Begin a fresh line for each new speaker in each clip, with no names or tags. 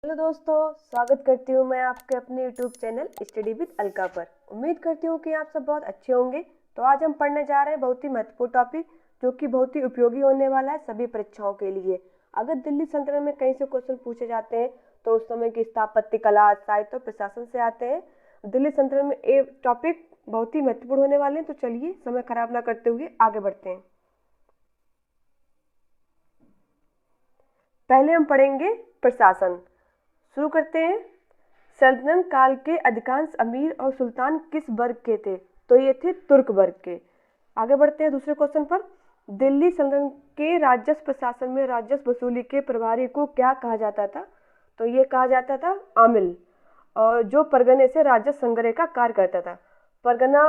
Hello दोस्तों, स्वागत करती हूँ मैं आपके अपने YouTube channel study with Alka पर। उम्मीद करती हूँ कि आप सब बहुत अच्छे होंगे। तो आज हम पढ़ने जा रहे हैं बहुत ही महत्वपूर्ण टॉपिक, जो कि बहुत ही उपयोगी होने वाला है सभी परीक्षाओं के लिए। अगर दिल्ली सल्तनत में कहीं से क्वेश्चन पूछे जाते हैं तो उस समय की स्थापत्य कला, साहित्य और प्रशासन से आते हैं। दिल्ली सल्तनत में ये टॉपिक बहुत ही महत्वपूर्ण होने वाले हैं। तो चलिए समय खराब ना करते हुए आगे बढ़ते हैं। पहले हम पढ़ेंगे प्रशासन। शुरू करते हैं। सल्तनत काल के अधिकांश अमीर और सुल्तान किस वर्ग के थे? तो ये थे तुर्क वर्ग के। आगे बढ़ते हैं दूसरे क्वेश्चन पर। दिल्ली सल्तनत के राजस्व प्रशासन में राजस्व वसूली के प्रभारी को क्या कहा जाता था? तो ये कहा जाता था आमिल, और जो परगने से राजस्व संग्रह का कार्य करता था। परगना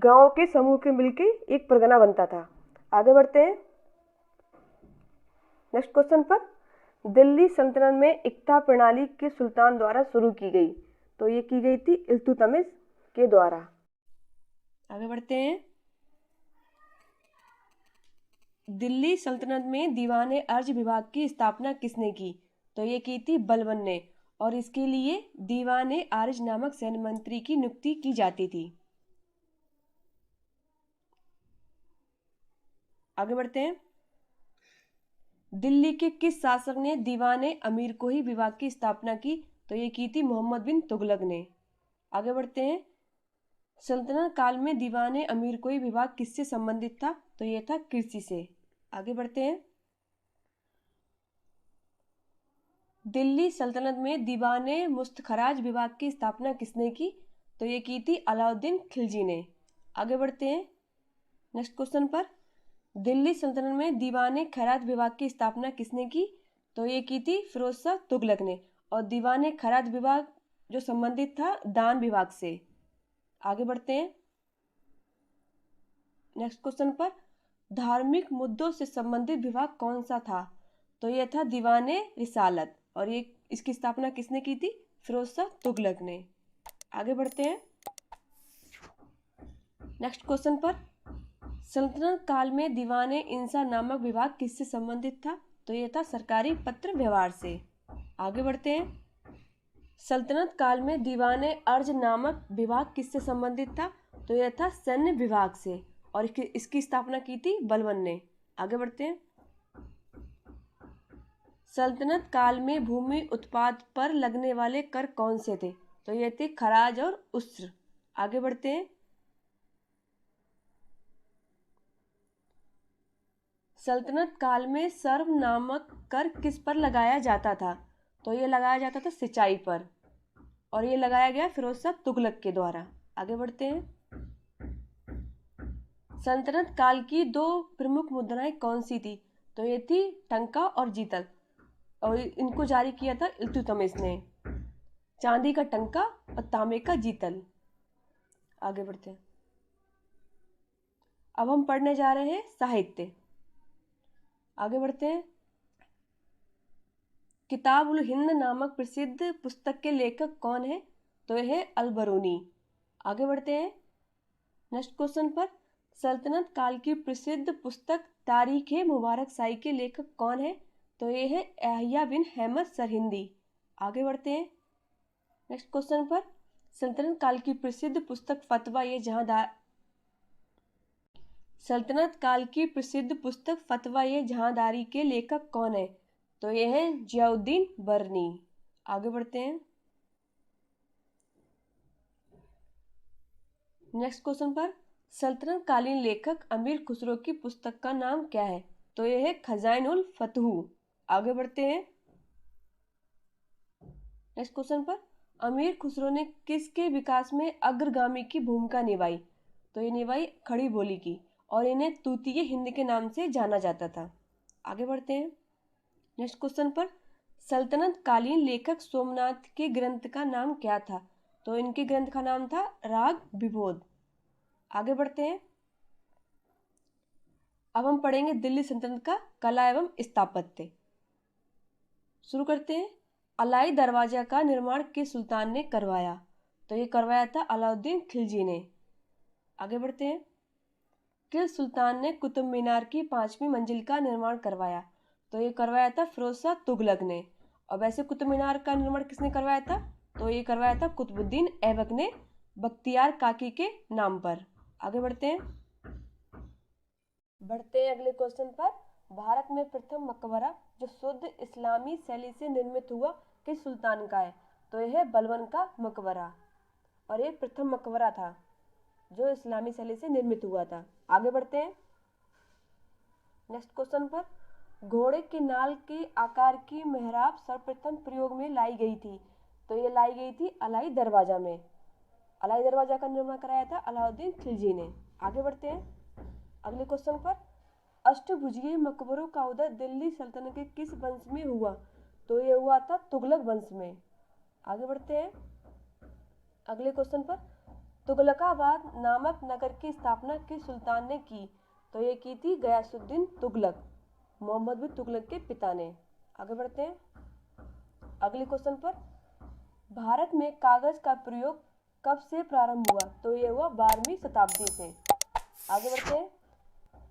गांव के समूह के मिलकर एक परगना बनता था। आगे बढ़ते हैं नेक्स्ट क्वेश्चन पर। दिल्ली सल्तनत में इक्ता प्रणाली किस सुल्तान द्वारा शुरू की गई? तो ये की गई थी इल्तुतमिश के द्वारा। आगे बढ़ते हैं। दिल्ली सल्तनत में दीवाने अर्ज विभाग की स्थापना किसने की? तो ये की थी बलबन ने, और इसके लिए दीवाने आर्ज नामक सैन्य मंत्री की नियुक्ति की जाती थी। आगे बढ़ते हैं। दिल्ली के किस शासक ने दीवाने अमीर को ही विभाग की स्थापना की? तो ये की थी मोहम्मद बिन तुगलक ने। आगे बढ़ते हैं। सल्तनत काल में दीवाने अमीर कोई विभाग किससे संबंधित था? तो यह था कृषि से। आगे बढ़ते हैं। दिल्ली सल्तनत में दीवाने मुस्तखराज विभाग की स्थापना किसने की? तो ये की थी अलाउद्दीन खिलजी ने। आगे बढ़ते हैं नेक्स्ट क्वेश्चन पर। दिल्ली सल्तनत में दीवाने खैरात विभाग की स्थापना किसने की? तो ये की थी फिरोज शाह तुगलक ने, और दीवाने खैरात विभाग जो संबंधित था दान विभाग से। आगे बढ़ते हैं नेक्स्ट क्वेश्चन पर। धार्मिक मुद्दों से संबंधित विभाग कौन सा था? तो यह था दीवाने रिसालत, और ये इसकी स्थापना किसने की थी? फिरोज शाह तुगलक ने। आगे बढ़ते हैं नेक्स्ट क्वेश्चन पर। सल्तनत काल में दीवाने इंसा नामक विभाग किससे संबंधित था? तो यह था सरकारी पत्र व्यवहार से। आगे बढ़ते हैं। सल्तनत काल में दीवाने अर्ज नामक विभाग किससे संबंधित था? तो यह था सैन्य विभाग से, और इसकी स्थापना की थी बलबन ने। आगे बढ़ते हैं। सल्तनत काल में भूमि उत्पाद पर लगने वाले कर कौन से थे? तो ये थे खराज और उस्र। आगे बढ़ते हैं। सल्तनत काल में सर्व नामक कर किस पर लगाया जाता था? तो ये लगाया जाता था सिंचाई पर, और ये लगाया गया फिरोज शाह तुगलक के द्वारा। आगे बढ़ते हैं। सल्तनत काल की दो प्रमुख मुद्राएं कौन सी थी? तो ये थी टंका और जीतल, और इनको जारी किया था इल्तुतमिश ने। चांदी का टंका और तांबे का जीतल। आगे बढ़ते हैं। अब हम पढ़ने जा रहे हैं साहित्य। आगे बढ़ते हैं। किताब उल हिंद नामक प्रसिद्ध पुस्तक के लेखक कौन है? तो यह है अल बरूनी। आगे बढ़ते हैं नेक्स्ट क्वेश्चन पर। सल्तनत काल की प्रसिद्ध पुस्तक तारीख मुबारक शाही के लेखक कौन है? तो यह है यहया बिन अहमद सरहिंदी। आगे बढ़ते हैं नेक्स्ट क्वेश्चन पर। सल्तनत काल की प्रसिद्ध पुस्तक फतवा ये जहांदार सल्तनत काल की प्रसिद्ध पुस्तक फतवा ये जहांदारी के लेखक कौन है? तो यह है जियाउद्दीन बरनी। आगे बढ़ते हैं नेक्स्ट क्वेश्चन पर। सल्तनत कालीन लेखक अमीर खुसरो की पुस्तक का नाम क्या है? तो यह है खजाइन उल फतहू। आगे बढ़ते हैं नेक्स्ट क्वेश्चन पर। अमीर खुसरो ने किसके विकास में अग्रगामी की भूमिका निभाई? तो ये निभाई खड़ी बोली की, और इन्हें तूतीय हिंद के नाम से जाना जाता था। आगे बढ़ते हैं नेक्स्ट क्वेश्चन पर। सल्तनत कालीन लेखक सोमनाथ के ग्रंथ का नाम क्या था? तो इनके ग्रंथ का नाम था राग विबोध। आगे बढ़ते हैं। अब हम पढ़ेंगे दिल्ली सल्तनत का कला एवं स्थापत्य। शुरू करते हैं। अलाई दरवाजा का निर्माण किस सुल्तान ने करवाया? तो ये करवाया था अलाउद्दीन खिलजी ने। आगे बढ़ते हैं। किस सुल्तान ने कुतुब मीनार की 5वीं मंजिल का निर्माण करवाया? तो ये करवाया था फिरोज शाह तुगलक ने, और वैसे कुतुब मीनार का निर्माण किसने करवाया था? तो ये करवाया था कुतुबुद्दीन ऐबक ने बख्तियार काकी के नाम पर। आगे बढ़ते हैं अगले क्वेश्चन पर। भारत में प्रथम मकबरा जो शुद्ध इस्लामी शैली से निर्मित हुआ किस सुल्तान का है? तो यह है बलबन का मकबरा, और ये प्रथम मकबरा था जो इस्लामी शैली से निर्मित हुआ था। आगे बढ़ते हैं नेक्स्ट क्वेश्चन पर। घोड़े के नाल के आकार की मेहराब सर्वप्रथम प्रयोग में लाई गई थी। तो ये लाई गई थी अलाई दरवाजा में। अलाई दरवाजा का निर्माण कराया था अलाउद्दीन खिलजी ने। आगे बढ़ते हैं अगले क्वेश्चन पर। अष्टभुजीय मकबरों का उदय दिल्ली सल्तनत के किस वंश में हुआ? तो ये हुआ था तुगलक वंश में। आगे बढ़ते हैं अगले क्वेश्चन पर। तुगलकाबाद नामक नगर की स्थापना किस सुल्तान ने की? तो ये की थी गयासुद्दीन तुगलक, मोहम्मद बिन तुगलक के पिता ने। आगे बढ़ते हैं अगले क्वेश्चन पर। भारत में कागज का प्रयोग कब से प्रारंभ हुआ? तो ये हुआ 12वीं शताब्दी से। आगे बढ़ते हैं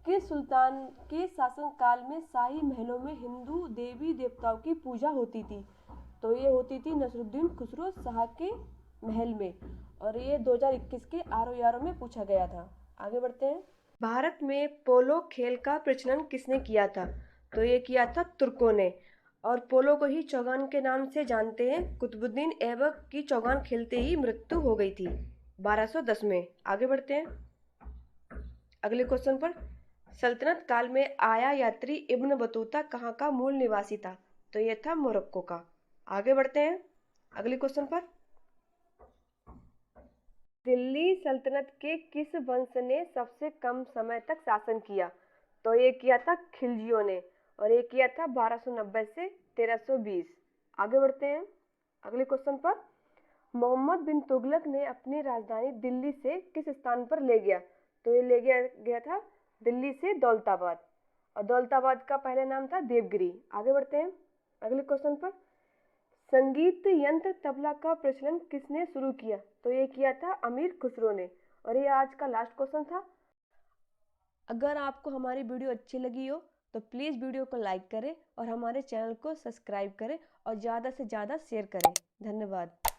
किस सुल्तान के शासनकाल में शाही महलों में हिंदू देवी देवताओं की पूजा होती थी? तो ये होती थी नसरुद्दीन खुसरो शाह के महल में, और ये 2021 के ROR में पूछा गया था। आगे बढ़ते हैं भारत में पोलो खेल का प्रचलन किसने किया था? तो ये किया था तुर्कों ने, और पोलो को ही चौगान के नाम से जानते हैं। कुतुबुद्दीन ऐबक की चौगान खेलते ही मृत्यु हो गई थी 1210 में। आगे बढ़ते हैं अगले क्वेश्चन पर। सल्तनत काल में आया यात्री इब्न बतूता कहाँ का मूल निवासी था? तो यह था मोरक्को का। आगे बढ़ते हैं अगले क्वेश्चन पर। दिल्ली सल्तनत के किस वंश ने सबसे कम समय तक शासन किया? तो ये किया था खिलजियों ने, और ये किया था 1290 से 1320। आगे बढ़ते हैं अगले क्वेश्चन पर। मोहम्मद बिन तुगलक ने अपनी राजधानी दिल्ली से किस स्थान पर ले गया? तो ये ले गया था दिल्ली से दौलताबाद, और दौलताबाद का पहला नाम था देवगिरी। आगे बढ़ते हैं अगले क्वेश्चन पर। संगीत यंत्र तबला का प्रचलन किसने शुरू किया? तो ये किया था अमीर खुसरो ने, और ये आज का लास्ट क्वेश्चन था। अगर आपको हमारी वीडियो अच्छी लगी हो तो प्लीज़ वीडियो को लाइक करें और हमारे चैनल को सब्सक्राइब करें और ज़्यादा से ज़्यादा शेयर करें। धन्यवाद।